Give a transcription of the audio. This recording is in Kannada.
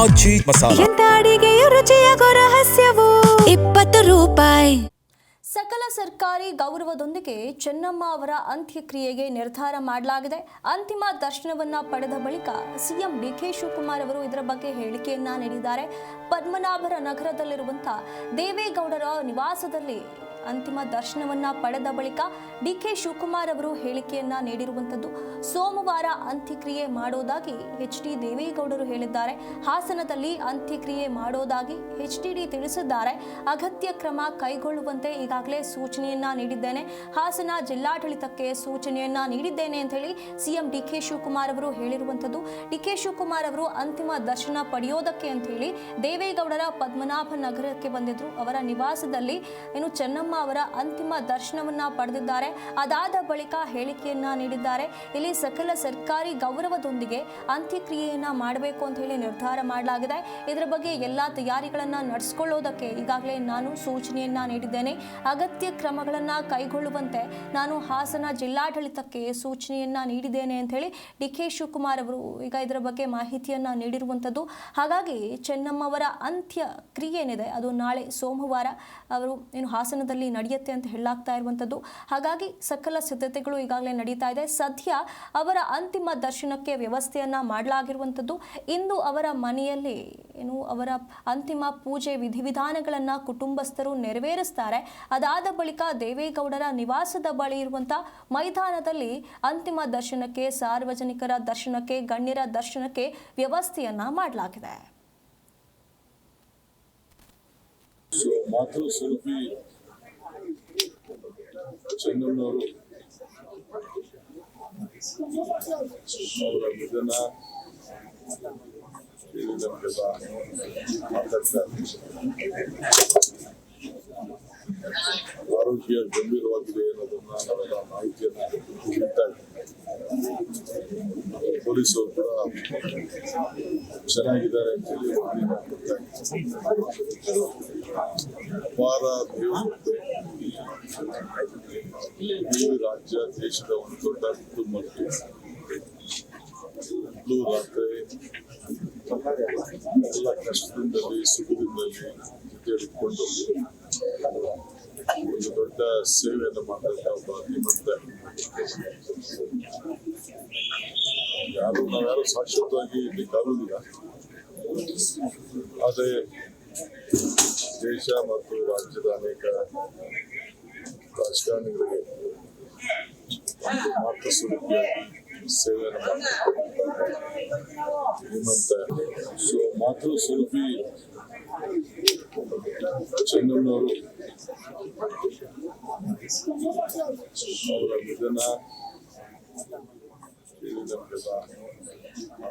ಆಚಿ ಮಸಾಲ. ಎಂತ ಅಡಿಗೆಯ ರುಚಿಯಾಗೋ ರಹಸ್ಯವು 20 ರೂಪಾಯಿ. ಸಕಲ ಸರ್ಕಾರಿ ಗೌರವದೊಂದಿಗೆ ಚೆನ್ನಮ್ಮ ಅವರ ಅಂತ್ಯಕ್ರಿಯೆಗೆ ನಿರ್ಧಾರ ಮಾಡಲಾಗಿದೆ. ಅಂತಿಮ ದರ್ಶನವನ್ನ ಪಡೆದ ಬಳಿಕ ಸಿಎಂ ಡಿಕೆ ಶಿವಕುಮಾರ್ ಅವರು ಇದರ ಬಗ್ಗೆ ಹೇಳಿಕೆಯನ್ನ ನೀಡಿದ್ದಾರೆ. ಪದ್ಮನಾಭರ ನಗರದಲ್ಲಿರುವಂತಹ ದೇವೇಗೌಡರ ನಿವಾಸದಲ್ಲಿ ಅಂತಿಮ ದರ್ಶನವನ್ನ ಪಡೆದ ಬಳಿಕ ಡಿಕೆ ಶಿವಕುಮಾರ್ ಅವರು ಹೇಳಿಕೆಯನ್ನ ನೀಡಿರುವಂತದ್ದು. ಸೋಮವಾರ ಅಂತ್ಯಕ್ರಿಯೆ ಮಾಡೋದಾಗಿ ಎಚ್ಡಿ ದೇವೇಗೌಡರು ಹೇಳಿದ್ದಾರೆ. ಹಾಸನದಲ್ಲಿ ಅಂತ್ಯಕ್ರಿಯೆ ಮಾಡೋದಾಗಿ ಎಚ್ಡಿಡಿ ತಿಳಿಸಿದ್ದಾರೆ. ಅಗತ್ಯ ಕ್ರಮ ಕೈಗೊಳ್ಳುವಂತೆ ಈಗಾಗಲೇ ಸೂಚನೆಯನ್ನ ನೀಡಿದ್ದೇನೆ. ಹಾಸನ ಜಿಲ್ಲಾಡಳಿತಕ್ಕೆ ಸೂಚನೆಯನ್ನ ನೀಡಿದ್ದೇನೆ ಅಂತ ಹೇಳಿ ಸಿಎಂ ಡಿಕೆ ಶಿವಕುಮಾರ್ ಅವರು ಹೇಳಿರುವಂತದ್ದು. ಡಿಕೆ ಶಿವಕುಮಾರ್ ಅವರು ಅಂತಿಮ ದರ್ಶನ ಪಡೆಯೋದಕ್ಕೆ ಅಂತ ಹೇಳಿ ದೇವೇಗೌಡರ ಪದ್ಮನಾಭ ನಗರಕ್ಕೆ ಬಂದಿದ್ರು. ಅವರ ನಿವಾಸದಲ್ಲಿ ಚೆನ್ನಮ್ಮ ಅವರ ಅಂತಿಮ ದರ್ಶನವನ್ನ ಪಡೆದಿದ್ದಾರೆ. ಅದಾದ ಬಳಿಕ ಹೇಳಿಕೆಯನ್ನ ನೀಡಿದ್ದಾರೆ. ಇಲ್ಲಿ ಸಕಲ ಸರ್ಕಾರಿ ಗೌರವದೊಂದಿಗೆ ಅಂತ್ಯಕ್ರಿಯೆಯನ್ನ ಮಾಡಬೇಕು ಅಂತ ಹೇಳಿ ನಿರ್ಧಾರ ಮಾಡಲಾಗಿದೆ. ಇದರ ಬಗ್ಗೆ ಎಲ್ಲಾ ತಯಾರಿಗಳನ್ನ ನಡೆಸಿಕೊಳ್ಳೋದಕ್ಕೆ ಈಗಾಗಲೇ ನಾನು ಸೂಚನೆಯನ್ನ ನೀಡಿದ್ದೇನೆ. ಅಗತ್ಯ ಕ್ರಮಗಳನ್ನ ಕೈಗೊಳ್ಳುವಂತೆ ನಾನು ಹಾಸನ ಜಿಲ್ಲಾಡಳಿತಕ್ಕೆ ಸೂಚನೆಯನ್ನ ನೀಡಿದ್ದೇನೆ ಅಂತ ಹೇಳಿ ಡಿಕೆ ಶಿವಕುಮಾರ್ ಅವರು ಈಗ ಇದರ ಬಗ್ಗೆ ಮಾಹಿತಿಯನ್ನ ನೀಡಿರುವಂತದ್ದು. ಹಾಗಾಗಿ ಚೆನ್ನಮ್ಮ ಅವರ ಅಂತ್ಯಕ್ರಿಯೆ ಏನಿದೆ ಅದು ನಾಳೆ ಸೋಮವಾರ ಅವರು ಹಾಸನದಲ್ಲಿ ನಡೆಯುತ್ತೆ ಅಂತ ಹೇಳಲಾಗ್ತಾ ಇರುವಂತದ್ದು. ಹಾಗಾಗಿ ಸಕಲ ಸಿದ್ಧತೆಗಳು ಈಗಾಗಲೇ ನಡೀತಾ ಇದೆ. ಸದ್ಯ ಅವರ ಅಂತಿಮ ದರ್ಶನಕ್ಕೆ ವ್ಯವಸ್ಥೆಯನ್ನ ಮಾಡಲಾಗಿರುವಂತದ್ದು. ಇಂದು ಅವರ ಮನೆಯಲ್ಲಿ ಅವರ ಅಂತಿಮ ಪೂಜೆ ವಿಧಿವಿಧಾನಗಳನ್ನ ಕುಟುಂಬಸ್ಥರು ನೆರವೇರಿಸ್ತಾರೆ. ಅದಾದ ಬಳಿಕ ದೇವೇಗೌಡರ ನಿವಾಸದ ಬಳಿ ಇರುವಂತಹ ಮೈದಾನದಲ್ಲಿ ಅಂತಿಮ ದರ್ಶನಕ್ಕೆ, ಸಾರ್ವಜನಿಕರ ದರ್ಶನಕ್ಕೆ, ಗಣ್ಯರ ದರ್ಶನಕ್ಕೆ ವ್ಯವಸ್ಥೆಯನ್ನ ಮಾಡಲಾಗಿದೆ. ಚೆನ್ನಮ್ಮನವರು ಅವರ ನಿಧನ ಆರೋಗ್ಯ ಗಂಭೀರವಾಗಿದೆ ಅನ್ನೋದನ್ನ ನಾವೆಲ್ಲ ಮಾಹಿತಿಯನ್ನ ನೀಡ್ತಾ ಇದ್ದೀವಿ. ಪೊಲೀಸರು ಕೂಡ ಚೆನ್ನಾಗಿದ್ದಾರೆ ಅಂತ ಹೇಳಿ ಅಪಾರ ಈ ರಾಜ್ಯ ದೇಶದ ಒಂದು ದೊಡ್ಡ ಕುಟುಂಬಕ್ಕೆ ರಾತ್ರಿ ಎಲ್ಲ ಕಷ್ಟದಿಂದಲೇ ಸುಖದಿಂದಲೇ ಜೊತೆ ಹಿಡ್ಕೊಂಡು ಒಂದು ದೊಡ್ಡ ಸೇವೆಯನ್ನು ಮಾಡಿದಂತ ಒಬ್ಬ ಧೀಮಂತ. ನಾವ್ಯಾರು ಶಾಶ್ವತವಾಗಿ ಇರ್ಲಿಕ್ಕಾಗುವುದಿಲ್ಲ. ಆದರೆ ದೇಶ ಮತ್ತು ರಾಜ್ಯದ ಅನೇಕ ರಾಜಕಾರಣಿಗಳಿಗೆ ಮಾತ್ರ ಸ್ವರೂಪಿಯಾಗಿ ಸೇವೆಯನ್ನು ಧೀಮಂತ. ಮಾತೃ ಸ್ವರೂಪಿ ಚೆನ್ನಮ್ಮನವರು ಅವರ ನಿಧನ